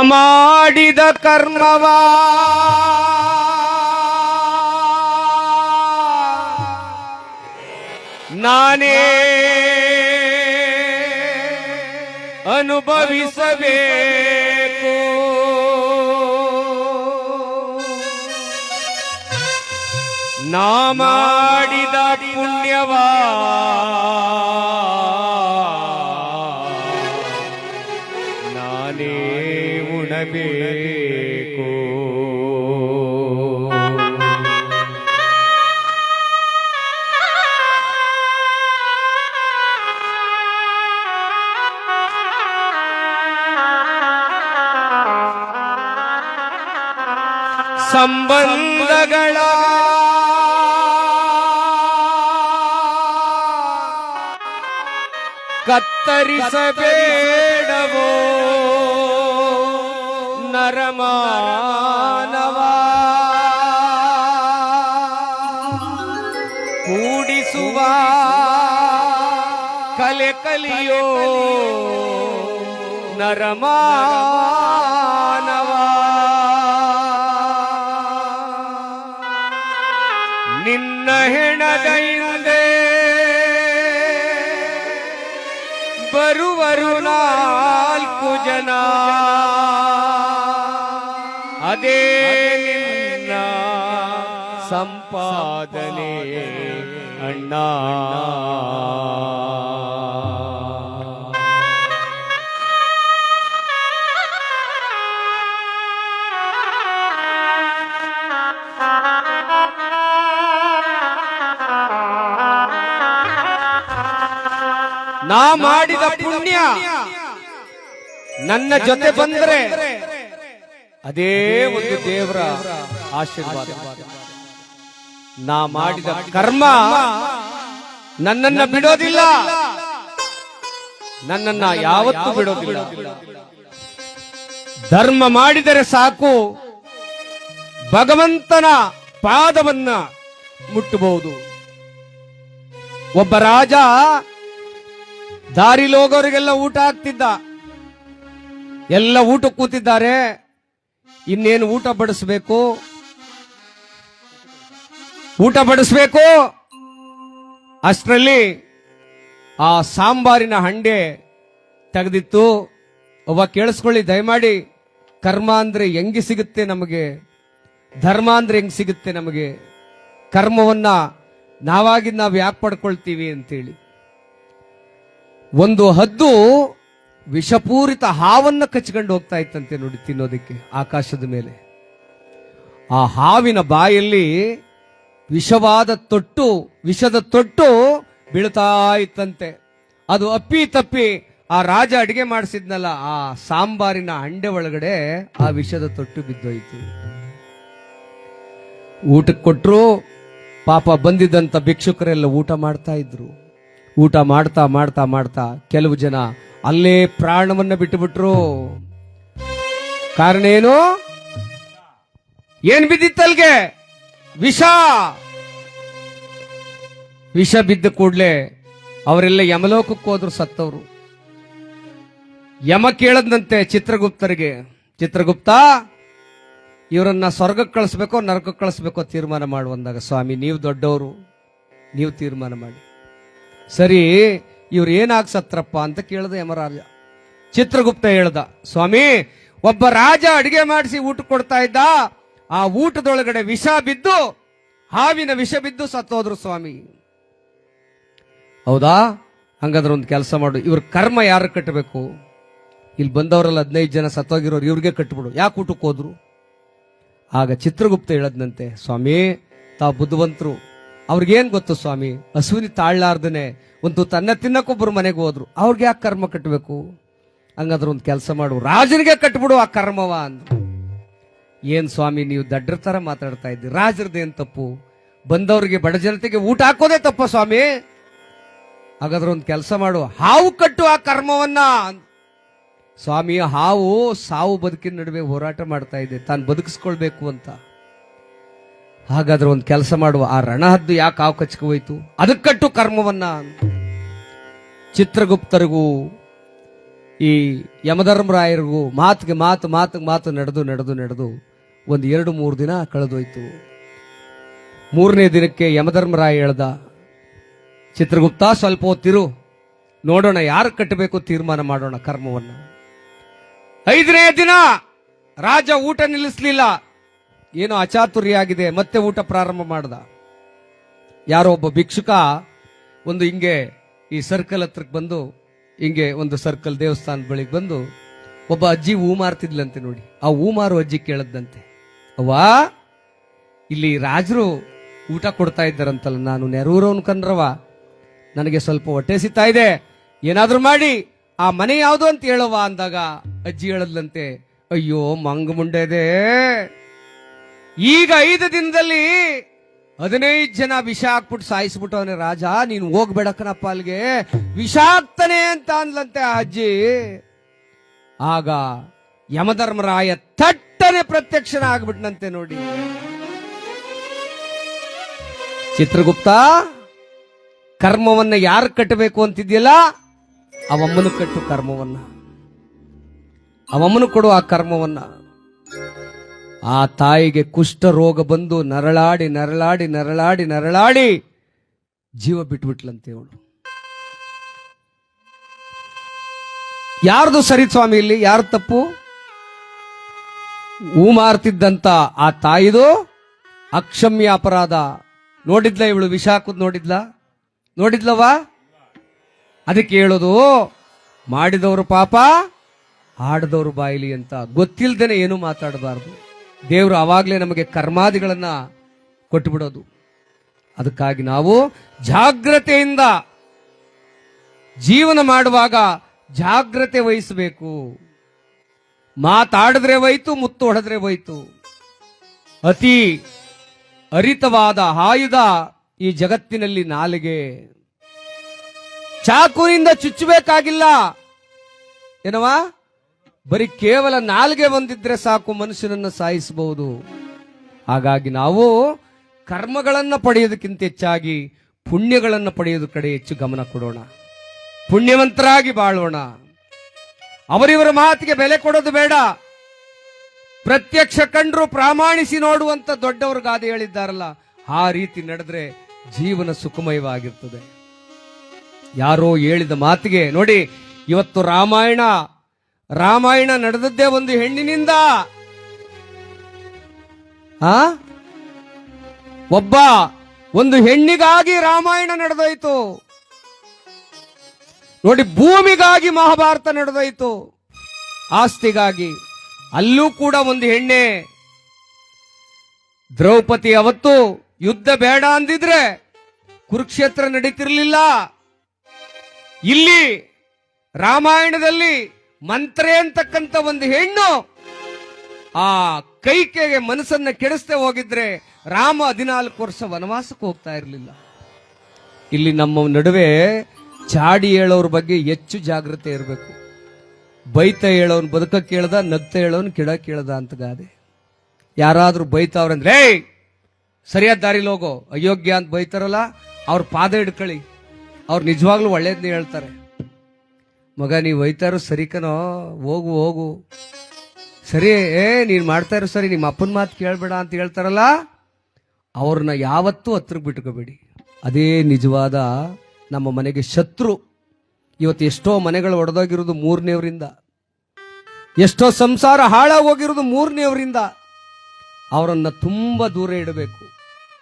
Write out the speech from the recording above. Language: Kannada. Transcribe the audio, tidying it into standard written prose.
ಮಾಡಿದ ಕರ್ಮವ ನಾನೇ ಅನುಭವಿಸಬೇಕು. ನಾ ಮಾಡಿದ ಪುಣ್ಯವ ನಾನೇ ಉಣಬೇಕು. ಸಂಬಂಧಗಳ ಕತ್ತರಿಸಬೇಡವೋ ನರಮಾನವ, ಕೂಡಿಸುವ ಕಲೆ ಕಲಿಯೋ ನರಮಾನವ. ನಿನ್ನ ಹೆಣದ ಹಿಂದೆ ಬರುವರು 4 ಜನ, ಅದೇ ನಿನ್ನ ಸಂಪಾದನೆ ಅಣ್ಣ. ನಾ ಮಾಡಿದ ಪುಣ್ಯ ನನ್ನ ಜೊತೆ ಬಂದ್ರೆ ಅದೇ ಒಂದು ದೇವರ ಆಶೀರ್ವಾದ. ನಾ ಮಾಡಿದ ಕರ್ಮ ನನ್ನನ್ನ ಬಿಡೋದಿಲ್ಲ, ನನ್ನನ್ನ ಯಾವತ್ತೂ ಬಿಡೋದಿಲ್ಲ. ಧರ್ಮ ಮಾಡಿದರೆ ಸಾಕು, ಭಗವಂತನ ಪಾದವನ್ನ ಮುಟ್ಟಬಹುದು. ಒಬ್ಬ ರಾಜ ದಾರಿಲಿ ಹೋಗೋರಿಗೆಲ್ಲ ಊಟ ಹಾಕ್ತಿದ್ದ. ಎಲ್ಲ ಊಟ ಕೂತಿದ್ದಾರೆ, ಇನ್ನೇನು ಊಟ ಬಡಿಸ್ಬೇಕು. ಅಷ್ಟರಲ್ಲಿ ಆ ಸಾಂಬಾರಿನ ಹಂಡೆ ತೆಗೆದಿತ್ತು. ಒಬ್ಬ ಕೇಳಿಸ್ಕೊಳ್ಳಿ ದಯಮಾಡಿ, ಕರ್ಮ ಅಂದ್ರೆ ಹೆಂಗೆ ಸಿಗುತ್ತೆ ನಮಗೆ, ಧರ್ಮ ಅಂದ್ರೆ ಹೆಂಗ್ ಸಿಗುತ್ತೆ ನಮಗೆ, ಕರ್ಮವನ್ನ ನಾವಾಗಿ ನಾವು ಯಾಕೆ ಪಡ್ಕೊಳ್ತೀವಿ ಅಂತೇಳಿ. ಒಂದು ಹದ್ದು ವಿಷಪೂರಿತ ಹಾವನ್ನ ಕಚ್ಕೊಂಡು ಹೋಗ್ತಾ ಇತ್ತಂತೆ ನೋಡಿ ತಿನ್ನೋದಕ್ಕೆ ಆಕಾಶದ ಮೇಲೆ. ಆ ಹಾವಿನ ಬಾಯಲ್ಲಿ ವಿಷದ ತೊಟ್ಟು ಬೀಳ್ತಾ ಇತ್ತಂತೆ. ಅದು ಅಪ್ಪಿ ತಪ್ಪಿ ಆ ರಾಜ ಅಡಿಗೆ ಮಾಡಿಸಿದ್ನಲ್ಲ ಆ ಸಾಂಬಾರಿನ ಹಂಡೆ ಒಳಗಡೆ ಆ ವಿಷದ ತೊಟ್ಟು ಬಿದ್ದೋಯ್ತು. ಊಟಕ್ಕೆ ಕೊಟ್ರು. ಪಾಪ ಬಂದಿದ್ದಂತ ಭಿಕ್ಷುಕರೆಲ್ಲ ಊಟ ಮಾಡ್ತಾ ಇದ್ರು. ಊಟ ಮಾಡ್ತಾ ಮಾಡ್ತಾ ಮಾಡ್ತಾ ಕೆಲವು ಜನ ಅಲ್ಲೇ ಪ್ರಾಣವನ್ನ ಬಿಟ್ಟುಬಿಟ್ರು. ಕಾರಣ ಏನು? ಏನ್ ಬಿದ್ದಿತ್ತಲ್ಗೆ? ವಿಷ ಬಿದ್ದ ಕೂಡ್ಲೆ ಅವರೆಲ್ಲ ಯಮಲೋಕಕ್ಕೆ ಹೋದ್ರು, ಸತ್ತವರು. ಯಮ ಕೇಳದಂತೆ ಚಿತ್ರಗುಪ್ತರಿಗೆ, ಚಿತ್ರಗುಪ್ತ ಇವರನ್ನ ಸ್ವರ್ಗಕ್ಕೆ ಕಳಿಸ್ಬೇಕೋ ನರಕಕ್ಕೆ ಕಳಿಸ್ಬೇಕೋ ತೀರ್ಮಾನ ಮಾಡುವಂದಾಗ, ಸ್ವಾಮಿ ನೀವು ದೊಡ್ಡವರು, ನೀವು ತೀರ್ಮಾನ ಮಾಡಿ. ಸರಿ, ಇವ್ರು ಏನಾಗ್ ಸತ್ರಪ್ಪ ಅಂತ ಕೇಳ್ದ ಯಮರಾಜ. ಚಿತ್ರಗುಪ್ತ ಹೇಳ್ದ, ಸ್ವಾಮಿ ಒಬ್ಬ ರಾಜ ಅಡಿಗೆ ಮಾಡಿಸಿ ಊಟ ಕೊಡ್ತಾ ಇದ್ದ, ಆ ಊಟದೊಳಗಡೆ ವಿಷ ಬಿದ್ದು, ಹಾವಿನ ವಿಷ ಬಿದ್ದು ಸತ್ತೋದ್ರು ಸ್ವಾಮಿ. ಹೌದಾ? ಹಂಗಾದ್ರೆ ಒಂದು ಕೆಲಸ ಮಾಡು, ಇವ್ರ ಕರ್ಮ ಯಾರು ಕಟ್ಟಬೇಕು? ಇಲ್ಲಿ ಬಂದವರೆಲ್ಲ 15 ಜನ ಸತ್ತೋಗಿರೋರು, ಇವ್ರಿಗೆ ಕಟ್ಬಿಡು. ಯಾಕೆ ಊಟಕ್ಕೆ ಹೋದ್ರು? ಆಗ ಚಿತ್ರಗುಪ್ತ ಹೇಳದ್ನಂತೆ, ಸ್ವಾಮಿ ತಾವು ಬುದ್ಧಿವಂತರು, ಅವ್ರಿಗೇನ್ ಗೊತ್ತು ಸ್ವಾಮಿ, ಹಸುವಿನ ತಾಳ್ಲಾರ್ದನೆ ಒಂದು ತನ್ನ ತಿನ್ನಕ್ಕೊಬ್ಬರು ಮನೆಗೆ ಹೋದ್ರು, ಅವ್ರಿಗೆ ಯಾಕೆ ಕರ್ಮ ಕಟ್ಟಬೇಕು? ಹಂಗಾದ್ರೆ ಒಂದು ಕೆಲಸ ಮಾಡು, ರಾಜನಿಗೆ ಕಟ್ಬಿಡು ಆ ಕರ್ಮವ ಅಂದ್ರು. ಏನ್ ಸ್ವಾಮಿ ನೀವು ದಡ್ಡರ ತರ ಮಾತಾಡ್ತಾ ಇದ್ದೀರಿ, ರಾಜರದೇನ್ ತಪ್ಪು? ಬಂದವ್ರಿಗೆ ಬಡ ಜನತೆಗೆ ಊಟ ಹಾಕೋದೇ ತಪ್ಪ ಸ್ವಾಮಿ? ಹಾಗಾದ್ರೆ ಒಂದು ಕೆಲಸ ಮಾಡು, ಹಾವು ಕಟ್ಟು ಆ ಕರ್ಮವನ್ನ. ಸ್ವಾಮಿ ಹಾವು ಸಾವು ಬದುಕಿನ ನಡುವೆ ಹೋರಾಟ ಮಾಡ್ತಾ ಇದೆ, ತಾನು ಬದುಕಿಸ್ಕೊಳ್ಬೇಕು ಅಂತ. ಹಾಗಾದ್ರೆ ಒಂದು ಕೆಲಸ ಮಾಡುವ, ಆ ರಣಹದ್ದು ಯಾಕೆ ಹಾವು ಕಚ್ಕ ಹೋಯ್ತು, ಅದಕ್ಕೆ ಕಟ್ಟು ಕರ್ಮವನ್ನ. ಚಿತ್ರಗುಪ್ತರಿಗೂ ಈ ಯಮಧರ್ಮರಾಯರಿಗೂ ಮಾತಿಗೆ ಮಾತು ನಡೆದು ಒಂದು 2-3 ದಿನ ಕಳೆದೋಯ್ತು. 3ನೇ ದಿನಕ್ಕೆ ಯಮಧರ್ಮರಾಯ ಹೇಳ್ದ, ಚಿತ್ರಗುಪ್ತ ಸ್ವಲ್ಪ ಹೊತ್ತಿರು, ನೋಡೋಣ ಯಾರು ಕಟ್ಟಬೇಕು ತೀರ್ಮಾನ ಮಾಡೋಣ ಕರ್ಮವನ್ನ. 5ನೇ ದಿನ ರಾಜ ಊಟ ನಿಲ್ಲಿಸಲಿಲ್ಲ, ಏನೋ ಅಚಾತುರ್ಯ ಆಗಿದೆ, ಮತ್ತೆ ಊಟ ಪ್ರಾರಂಭ ಮಾಡ್ದ. ಯಾರೋ ಒಬ್ಬ ಭಿಕ್ಷುಕ ಒಂದು ಹಿಂಗೆ ಈ ಸರ್ಕಲ್ ಹತ್ರಕ್ಕೆ ಬಂದು, ಹಿಂಗೆ ಒಂದು ಸರ್ಕಲ್ ದೇವಸ್ಥಾನದ ಬಳಿಗೆ ಬಂದು ಒಬ್ಬ ಅಜ್ಜಿ ಹೂ ಮಾರ್ತಿದ್ಲಂತೆ. ನೋಡಿ, ಆ ಹೂ ಮಾರು ಅಜ್ಜಿ ಕೇಳದ್ದಂತೆ, ಅವ್ವಾ ಇಲ್ಲಿ ರಾಜರು ಊಟ ಕೊಡ್ತಾ ಇದ್ದಾರಂತಲ್ಲ, ನಾನು ನೆರೂರವನ್ ಕಣ್ರವ, ನನಗೆ ಸ್ವಲ್ಪ ಹೊಟ್ಟೆ ಸಿಗ್ತಾ ಇದೆ, ಏನಾದ್ರೂ ಮಾಡಿ ಆ ಮನೆ ಯಾವುದು ಅಂತ ಹೇಳವ ಅಂದಾಗ ಅಜ್ಜಿ ಹೇಳದ್ಲಂತೆ, ಅಯ್ಯೋ ಮಂಗ ಮುಂಡೆದೆ, ಈಗ 5 ದಿನದಲ್ಲಿ 15 ಜನ ವಿಷ ಹಾಕ್ಬಿಟ್ಟು ಸಾಯಿಸ್ಬಿಟ್ಟವನೇ ರಾಜ, ನೀನು ಹೋಗ್ಬೇಡಕ್ಕನಪ್ಪ ಅಲ್ಲಿಗೆ, ವಿಷ ಹಾಕ್ತಾನೆ ಅಂತ ಅಂದ್ಲಂತೆ ಆ ಅಜ್ಜಿ. ಆಗ ಯಮಧರ್ಮರಾಯ ಥಟ್ಟನೆ ಪ್ರತ್ಯಕ್ಷನ ಆಗ್ಬಿಟ್ನಂತೆ. ನೋಡಿ, ಚಿತ್ರಗುಪ್ತ, ಕರ್ಮವನ್ನ ಯಾರು ಕಟ್ಟಬೇಕು ಅಂತಿದ್ಯಲ್ಲ ಅವಮ್ಮನು ಕಟ್ಟು ಕರ್ಮವನ್ನ, ಅವಮ್ಮನು ಕೊಡು ಆ ಕರ್ಮವನ್ನ. ಆ ತಾಯಿಗೆ ಕುಷ್ಠ ರೋಗ ಬಂದು ನರಳಾಡಿ ನರಳಾಡಿ ನರಳಾಡಿ ನರಳಾಡಿ ಜೀವ ಬಿಟ್ಬಿಟ್ಲಂತೆ ಅವಳು. ಯಾರ್ದು ಸರಿ ಸ್ವಾಮಿ ಇಲ್ಲಿ, ಯಾರು ತಪ್ಪು? ಹೂ ಮಾರ್ತಿದ್ದಂತ ಆ ತಾಯಿದು ಅಕ್ಷಮ್ಯ ಅಪರಾಧ. ನೋಡಿದ್ಲ ಇವಳು ವಿಷ ಹಾಕುದ್, ನೋಡಿದ್ಲವಾ? ಅದಕ್ಕೆ ಹೇಳೋದು, ಮಾಡಿದವರು ಪಾಪ ಆಡದವರು ಬಾಯಿಲಿ ಅಂತ. ಗೊತ್ತಿಲ್ದೇನೆ ಏನು ಮಾತಾಡಬಾರ್ದು. ದೇವರು ಅವಾಗ್ಲೇ ನಮಗೆ ಕರ್ಮಾದಿಗಳನ್ನ ಕೊಟ್ಟು ಬಿಡೋದು. ಅದಕ್ಕಾಗಿ ನಾವು ಜಾಗ್ರತೆಯಿಂದ ಜೀವನ ಮಾಡುವಾಗ ಜಾಗ್ರತೆ ವಹಿಸಬೇಕು. ಮಾತಾಡಿದ್ರೆ ಹೋಯ್ತು, ಮುತ್ತು ಹೊಡೆದ್ರೆ ಹೋಯ್ತು. ಅತಿ ಅರಿತವಾದ ಆಯುಧ ಈ ಜಗತ್ತಿನಲ್ಲಿ ನಾಲಿಗೆ. ಚಾಕುವಿನಿಂದ ಚುಚ್ಚಬೇಕಾಗಿಲ್ಲ ಏನವಾ, ಬರೀ ಕೇವಲ ನಾಲ್ಗೆ ಬಂದಿದ್ರೆ ಸಾಕು ಮನುಷ್ಯನನ್ನ ಸಾಯಿಸಬಹುದು. ಹಾಗಾಗಿ ನಾವು ಕರ್ಮಗಳನ್ನ ಪಡೆಯೋದಕ್ಕಿಂತ ಹೆಚ್ಚಾಗಿ ಪುಣ್ಯಗಳನ್ನ ಪಡೆಯೋದ ಕಡೆ ಹೆಚ್ಚು ಗಮನ ಕೊಡೋಣ, ಪುಣ್ಯವಂತರಾಗಿ ಬಾಳೋಣ. ಅವರಿವರ ಮಾತಿಗೆ ಬೆಲೆ ಕೊಡೋದು ಬೇಡ. ಪ್ರತ್ಯಕ್ಷ ಕಂಡ್ರು ಪ್ರಾಮಾಣಿಸಿ ನೋಡುವಂತ ದೊಡ್ಡವರು ಗಾದೆ ಹೇಳಿದ್ದಾರಲ್ಲ, ಆ ರೀತಿ ನಡೆದ್ರೆ ಜೀವನ ಸುಖಮಯವಾಗಿರ್ತದೆ. ಯಾರೋ ಹೇಳಿದ ಮಾತಿಗೆ ನೋಡಿ, ಇವತ್ತು ರಾಮಾಯಣ ನಡೆದದ್ದೇ ಒಂದು ಹೆಣ್ಣಿನಿಂದ. ಒಂದು ಹೆಣ್ಣಿಗಾಗಿ ರಾಮಾಯಣ ನಡೆದೋಯ್ತು ನೋಡಿ. ಭೂಮಿಗಾಗಿ ಮಹಾಭಾರತ ನಡೆದೋಯ್ತು, ಆಸ್ತಿಗಾಗಿ. ಅಲ್ಲೂ ಕೂಡ ಒಂದು ಹೆಣ್ಣೆ. ದ್ರೌಪದಿ ಅವತ್ತು ಯುದ್ಧ ಬೇಡ ಅಂದಿದ್ರೆ ಕುರುಕ್ಷೇತ್ರ ನಡೀತಿರ್ಲಿಲ್ಲ. ಇಲ್ಲಿ ರಾಮಾಯಣದಲ್ಲಿ ಮಂತ್ರೆ ಅಂತಕ್ಕಂಥ ಒಂದು ಹೆಣ್ಣು ಆ ಕೈಕೆಗೆ ಮನಸ್ಸನ್ನ ಕೆಡಿಸದೆ ಹೋಗಿದ್ರೆ ರಾಮ 14 ವರ್ಷ ವನವಾಸಕ್ಕೆ ಹೋಗ್ತಾ ಇರಲಿಲ್ಲ. ಇಲ್ಲಿ ನಮ್ಮ ನಡುವೆ ಚಾಡಿ ಹೇಳೋರ ಬಗ್ಗೆ ಹೆಚ್ಚು ಜಾಗ್ರತೆ ಇರಬೇಕು. ಬೈತ ಹೇಳೋನ್ ಬದುಕ ಕೇಳ್ದ, ನಗ್ತ ಹೇಳೋನ್ ಕೆಡ ಕೇಳ್ದ ಅಂತ ಗಾದೆ. ಯಾರಾದ್ರೂ ಬೈತಾವ್ರಂದ್ರೆ ಸರಿಯಾದ ದಾರಿಲಿ ಹೋಗೋ, ಅಯೋಗ್ಯ ಅಂತ ಬೈತಾರಲ್ಲ, ಅವ್ರ ಪಾದ ಹಿಡ್ಕೊಳ್ಳಿ, ಅವ್ರು ನಿಜವಾಗ್ಲೂ ಒಳ್ಳೇದ್ನೇ ಹೇಳ್ತಾರೆ. ಮಗ ನೀವು ಬೈತಾರೋ ಸರಿ ಕನೋ, ಹೋಗು ಸರಿ, ನೀನ್ ಮಾಡ್ತಾ ಇರೋ ಸರಿ, ನಿಮ್ಮ ಅಪ್ಪನ ಮಾತು ಕೇಳ್ಬೇಡ ಅಂತ ಹೇಳ್ತಾರಲ್ಲ, ಅವ್ರನ್ನ ಯಾವತ್ತೂ ಹತ್ರಕ್ಕೆ ಬಿಟ್ಕೋಬೇಡಿ. ಅದೇ ನಿಜವಾದ ನಮ್ಮ ಮನೆಗೆ ಶತ್ರು. ಇವತ್ತು ಎಷ್ಟೋ ಮನೆಗಳು ಒಡೆದೋಗಿರೋದು 3ನೇವರಿಂದ, ಎಷ್ಟೋ ಸಂಸಾರ ಹಾಳಾಗೋಗಿರೋದು 3ನೇವರಿಂದ. ಅವರನ್ನ ತುಂಬಾ ದೂರ ಇಡಬೇಕು.